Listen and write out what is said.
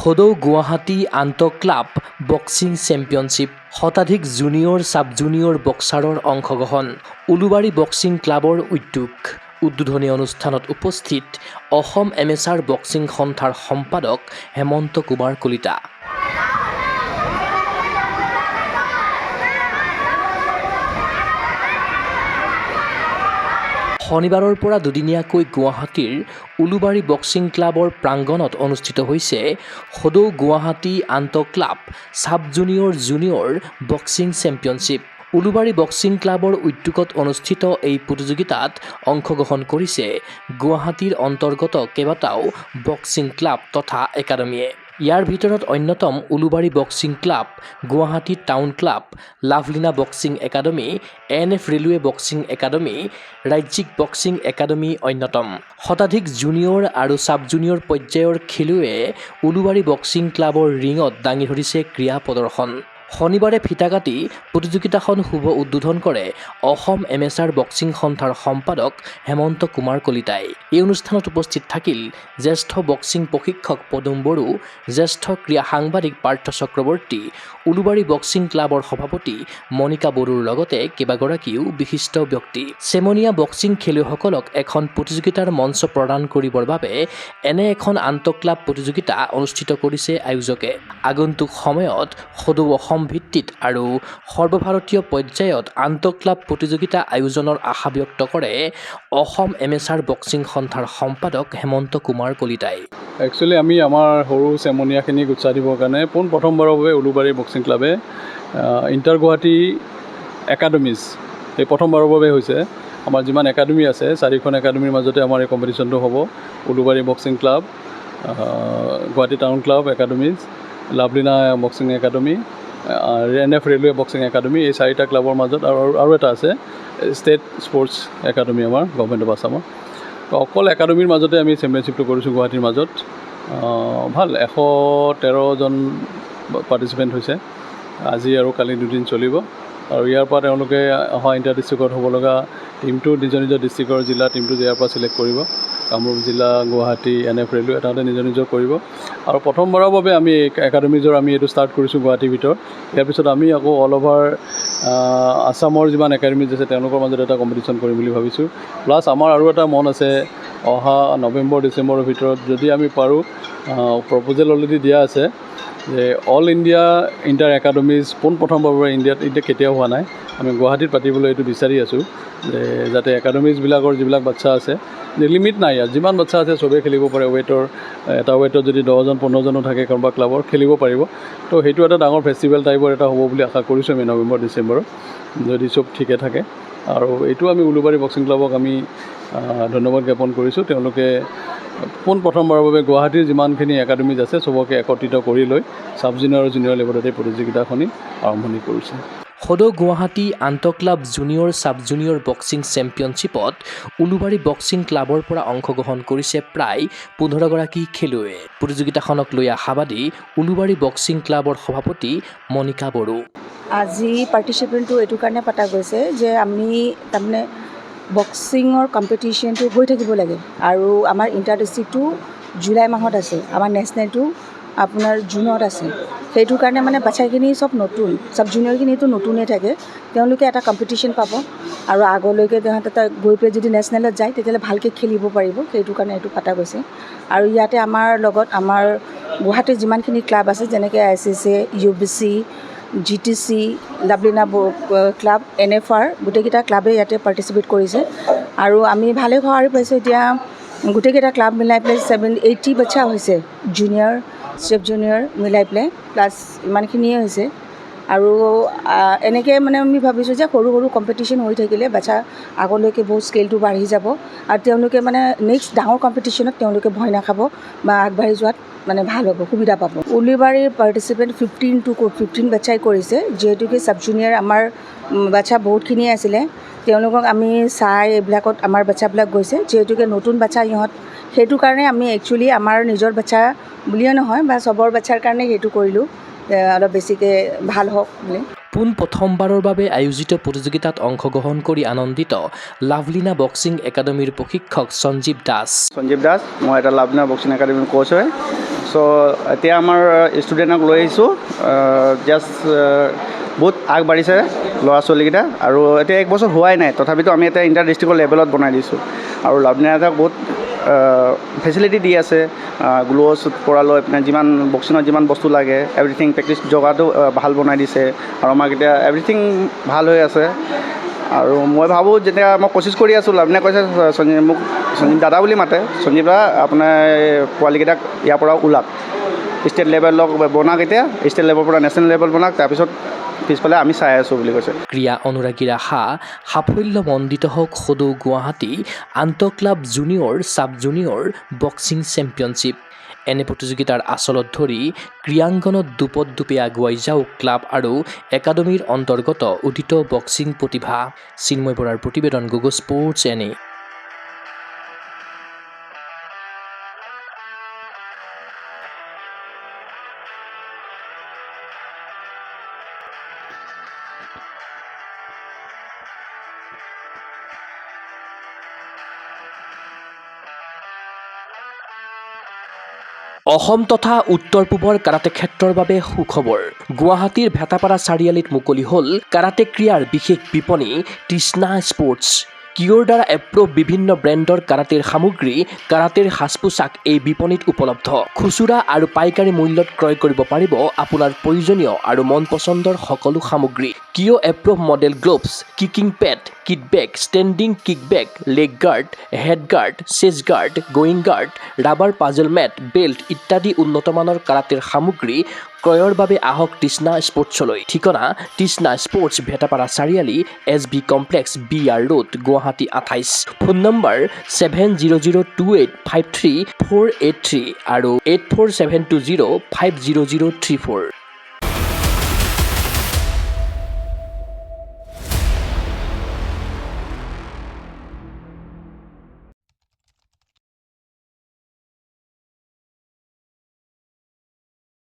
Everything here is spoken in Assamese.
সদৌ গুৱাহাটী আন্তঃ ক্লাব বক্সিং চেম্পিয়নশ্বিপ শতাধিক জুনিয়ৰ সাব জুনিয়ৰ বক্সাৰৰ অংশগ্ৰহণ উলুবাৰী বক্সিং ক্লাবৰ উদ্যোগ উদ্বোধনী অনুষ্ঠানত উপস্থিত অসম এমেচাৰ বক্সিং সন্থাৰ সম্পাদক হেমন্ত কুমাৰ কলিতা। শনিবাৰৰ পৰা দুদিনীয়াকৈ গুৱাহাটীৰ উলুবাৰী বক্সিং ক্লাবৰ প্ৰাংগণত অনুষ্ঠিত হৈছে সদৌ গুৱাহাটী আন্তঃ club sub junior boxing championship. Ulubari boxing ক্লাবৰ উদ্যোগত অনুষ্ঠিত এই প্ৰতিযোগিতাত অংশগ্ৰহণ কৰিছে গুৱাহাটীৰ অন্তৰ্গত কেইবাটাও বক্সিং ক্লাব তথা একাডেমীয়ে। ইয়াৰ ভিতৰত অন্যতম Ulubari boxing club, Guwahati town club, Lovlina boxing academy, NF railway boxing academy, ৰাজ্যিক বক্সিং একাডেমী অন্যতম। শতাধিক জুনিয়ৰ আৰু সাব জুনিয়ৰ পৰ্যায়ৰ খেলুৱৈয়ে উলুবাৰী বক্সিং ক্লাবৰ ৰিঙত দাঙি ধৰিছে ক্ৰীড়া প্ৰদৰ্শন। শনিবাৰে ফিতা কাটি প্ৰতিযোগিতাখন শুভ উদ্বোধন কৰে অসম এমেচাৰ বক্সিং সন্থাৰ সম্পাদক হেমন্ত কুমাৰ কলিতাই। এই অনুষ্ঠানত উপস্থিত থাকিল জ্যেষ্ঠ বক্সিং প্ৰশিক্ষক পদুম বড়ো, জ্যেষ্ঠ ক্ৰীড়া সাংবাদিক পাৰ্থ চক্ৰৱৰ্তী, উলুবাৰী বক্সিং ক্লাবৰ সভাপতি মণিকা বড়োৰ লগতে কেইবাগৰাকীও বিশিষ্ট ব্যক্তি। চেমনীয়া বক্সিং খেলুৱৈসকলক এখন প্ৰতিযোগিতাৰ মঞ্চ প্ৰদান কৰিবৰ বাবে এনে এখন আন্তঃ ক্লাব প্ৰতিযোগিতা অনুষ্ঠিত কৰিছে আয়োজকে। আগন্তুক সময়ত সদৌ অসম ভিত্তিত আৰু সৰ্বভাৰতীয় পৰ্যায়ত আন্তঃ ক্লাব প্ৰতিযোগিতা আয়োজনৰ আশা ব্যক্ত কৰে অসম এমেচাৰ বক্সিং সন্থাৰ সম্পাদক হেমন্ত কুমাৰ কলিতাই। একচুৱেলি আমি আমাৰ সৰু চেমনীয়াখিনিক উৎসাহ দিবৰ কাৰণে প্ৰথমবাৰৰ বাবে উলুবাৰী বক্সিং ক্লাবে ইণ্টাৰ গুৱাহাটী একাডেমিজ এই প্ৰথমবাৰৰ বাবে হৈছে। আমাৰ যিমান একাডেমি আছে 4খন একাডেমিৰ মাজতে আমাৰ এই কম্পিটিশ্যনটো হ'ব। Ulubari boxing club, Guwahati town club academies, Lovlina boxing academy, NF railway boxing academy, এই 4টা ক্লাবৰ মাজত আৰু এটা আছে ষ্টেট স্পৰ্টছ একাডেমি আমাৰ গভৰ্ণমেণ্ট অফ আছামৰ। তো অকল একাডেমিৰ মাজতে আমি চেম্পিয়নশ্বিপটো কৰিছোঁ গুৱাহাটীৰ মাজত। ভাল 113জন পাৰ্টিচিপেণ্ট হৈছে। আজি আৰু কালি দুদিন চলিব আৰু ইয়াৰ পৰা তেওঁলোকে অহা ইণ্টাৰ ডিষ্ট্ৰিক্টত হ'ব লগা টিমটো নিজৰ ডিষ্ট্ৰিক্টৰ জিলা টিমটো ইয়াৰ পৰা চিলেক্ট কৰিব। কামৰূপ জিলা, গুৱাহাটী, NF ৰেলৱে তাহাঁতে নিজৰ কৰিব। আৰু প্ৰথমবাৰৰ বাবে আমি একাডেমিজৰ আমি এইটো ষ্টাৰ্ট কৰিছোঁ গুৱাহাটীৰ ভিতৰত। ইয়াৰ পিছত আমি আকৌ অল অভাৰ আছামৰ যিমান একাডেমিজ আছে তেওঁলোকৰ মাজত এটা কম্পিটিশ্যন কৰিম বুলি ভাবিছোঁ। প্লাছ আমাৰ আৰু এটা মন আছে, অহা নৱেম্বৰ ডিচেম্বৰৰ ভিতৰত যদি আমি পাৰোঁ, প্ৰপ'জেল অলৰেডি দিয়া আছে যে অল ইণ্ডিয়া ইণ্টাৰ একাডেমিজ প্ৰথমবাৰৰ বাবে ইণ্ডিয়াত এতিয়া কেতিয়াও হোৱা নাই। আমি গুৱাহাটীত পাতিবলৈ এইটো বিচাৰি আছোঁ যে যাতে একাডেমিজবিলাকৰ যিবিলাক বাচ্ছা আছে, লিমিট নাই ইয়াত, যিমান বাচ্ছা আছে চবেই খেলিব পাৰে। ৱেটৰ এটা ৱেটত যদি 10জন 15জনো থাকে কোনোবা ক্লাবৰ খেলিব পাৰিব। তো সেইটো এটা ডাঙৰ ফেষ্টিভেল টাইপৰ এটা হ'ব বুলি আশা কৰিছোঁ আমি নৱেম্বৰ ডিচেম্বৰত, যদি চব ঠিকে থাকে। আৰু এইটো আমি উলুবাৰী বক্সিং ক্লাবক আমি ধন্যবাদ জ্ঞাপন কৰিছোঁ। তেওঁলোকে প্ৰথমবাৰৰ বাবে গুৱাহাটীৰ যিমানখিনি একাডেমিজ আছে চবকে একত্ৰিত কৰি লৈ সাব জুনিয়ৰ আৰু জুনিয়ৰ লেভেলত এই প্ৰতিযোগিতাখনি আৰম্ভণি কৰিছে। সদৌ গুৱাহাটী আন্তঃ club junior sub junior boxing চেম্পিয়নশ্বিপত উলুবাৰী বক্সিং ক্লাবৰ পৰা অংশগ্ৰহণ কৰিছে প্ৰায় 15গৰাকী খেলুৱৈয়ে। প্ৰতিযোগিতাখনক লৈ আশাবাদী উলুবাৰী বক্সিং ক্লাবৰ সভাপতি মণিকা বড়ো। আজি পাৰ্টিচিপেণ্টটো এইটো কাৰণে পতা গৈছে যে আমি তাৰমানে বক্সিঙৰ কম্পিটিশ্যনটো হৈ থাকিব লাগে আৰু আমাৰ ইণ্টাৰ ডিষ্ট্ৰিক্টটো জুলাই মাহত আছে, আমাৰ নেশ্যনেলটো আপোনাৰ জুনত আছে। সেইটো কাৰণে মানে বাচ্ছাখিনি চব নতুন, চাব জুনিয়ৰখিনিতো নতুনেই থাকে, তেওঁলোকে এটা কম্পিটিশ্যন পাব আৰু আগলৈকে তাহাঁতে গৈ পেলাই যদি নেশ্যনেলত যায় তেতিয়াহ'লে ভালকৈ খেলিব পাৰিব। সেইটো কাৰণে এইটো পতা গৈছে। আৰু ইয়াতে আমাৰ লগত আমাৰ গুৱাহাটীৰ যিমানখিনি ক্লাব আছে যেনেকৈ SSA, UBC, GTC, Lovlina club, NFR গোটেইকেইটা ক্লাবে ইয়াতে পাৰ্টিচিপেট কৰিছে আৰু আমি ভালে সঁহাৰি পাইছোঁ। এতিয়া গোটেইকেইটা ক্লাব মিলাই পেলাই 80 বাচ্ছা হৈছে, জুনিয়ৰ সাব জুনিয়ৰ মিলাই পেলাই প্লাছ ইমানখিনিয়ে হৈছে। আৰু এনেকৈ মানে আমি ভাবিছোঁ যে সৰু সৰু কম্পিটিশ্যন হৈ থাকিলে বাচ্ছা আগলৈকে বহুত স্কেলটো বাঢ়ি যাব আৰু তেওঁলোকে মানে নেক্সট ডাঙৰ কম্পিটিশ্যনত তেওঁলোকে ভয় নাখাব বা আগবাঢ়ি যোৱাত মানে ভাল হ'ব, সুবিধা পাব। উলুবাৰীৰ পাৰ্টিচিপেণ্ট 15 বাচ্ছাই কৰিছে, যিহেতুকে সাব জুনিয়ৰ আমাৰ বাচ্ছা বহুতখিনিয়ে আছিলে। তেওঁলোকক আমি চাই এইবিলাকত আমাৰ বাচ্ছাবিলাক গৈছে, যিহেতুকে নতুন বাচ্ছা ইহঁত। সেইটো কাৰণে আমি একচুৱেলি আমাৰ নিজৰ বাচ্ছা বুলিয়ে নহয় বা চবৰ বাচ্ছাৰ কাৰণে সেইটো কৰিলোঁ, অলপ বেছিকৈ ভাল হওক বুলি। প্ৰথমবাৰৰ বাবে আয়োজিত প্ৰতিযোগিতাত অংশগ্ৰহণ কৰি আনন্দিত লাভলীনা বক্সিং একাডেমীৰ প্ৰশিক্ষক সঞ্জীৱ দাস। মই এটা লাভলীনা বক্সিং একাডেমীৰ কোচ হয়। চ' এতিয়া আমাৰ ষ্টুডেণ্টক লৈ আহিছোঁ জাষ্ট বহুত আগবাঢ়িছে ল'ৰা ছোৱালীকেইটা আৰু এতিয়া 1 বছৰ হোৱাই নাই তথাপিতো আমি এতিয়া ইণ্টাৰ ডিষ্ট্ৰিক্টৰ লেভেলত বনাই দিছোঁ আৰু লাভলীনাহঁতক বহুত ফেচিলিটি দি আছে গ্ল'ভছ পৰা লৈ পিনে যিমান বক্সিঙত যিমান বস্তু লাগে এভৰিথিং প্ৰেক্টিছ জগাটো ভাল বনাই দিছে আৰু আমাক এতিয়া এভৰিথিং ভাল হৈ আছে আৰু মই ভাবোঁ যেতিয়া মই কোচিছ কৰি আছোঁ লাভলীনাই কৈছে মোক সঞ্জীৱ দাদা বুলি মাতে সঞ্জীৱ দা আপোনাৰ পোৱালীকেইটাক ইয়াৰ পৰা ওলাক ষ্টেট লেভেলক বনাওক এতিয়া ষ্টেট লেভেলৰ পৰা নেশ্যনেল লেভেল বনাওক তাৰপিছত পিছফালে আমি চাই আছোঁ বুলি কৈছে ক্ৰীড়া অনুৰাগীৰ আশা সাফল্যমণ্ডিত হওক সদৌ গুৱাহাটী আন্তঃ club junior sub junior boxing championship এনে প্ৰতিযোগিতাৰ আচলত ধৰি ক্ৰীড়াংগনত দুপদুপে আগুৱাই যাওক ক্লাব আৰু একাডেমীৰ অন্তৰ্গত উদিত বক্সিং প্ৰতিভা চিন্ময় বৰাৰ প্ৰতিবেদন গুগল স্পৰ্টছ এনে অসম তথা উত্তৰ পূবৰ কাৰাটে ক্ষেত্ৰৰ বাবে সুখবৰ গুৱাহাটীৰ ভেটাপাৰা চাৰিআলিত মুকলি হ'ল কাৰাটে ক্ৰীড়াৰ বিশেষ বিপণী তৃষ্ণা স্পৰ্টছ কিয়ৰ দ্বাৰা এপ্ৰুভ বিভিন্ন ব্ৰেণ্ডৰ কাৰাটেৰ সামগ্ৰী কাৰাটেৰ সাজ পোছাক এই বিপণীত উপলব্ধ খুচুৰা আৰু পাইকাৰী মূল্যত ক্ৰয় কৰিব পাৰিব আপোনাৰ প্ৰয়োজনীয় আৰু মন পচন্দৰ সকলো সামগ্ৰী কিয় approve model gloves kicking pad kit bag standing kick bag leg guard head guard chest guard groin guard rubber puzzle mat belt ইত্যাদি উন্নতমানৰ কাৰাটেৰ সামগ্ৰী ক্ৰয়ৰ বাবে আহক তৃষ্ণা স্পৰ্টছলৈ ঠিকনা তৃষ্ণা স্পৰ্টছ ভেটাপাৰা চাৰিআলি SB complex BR road Guwahati 28 phone number 7002853483 আৰু 84720500034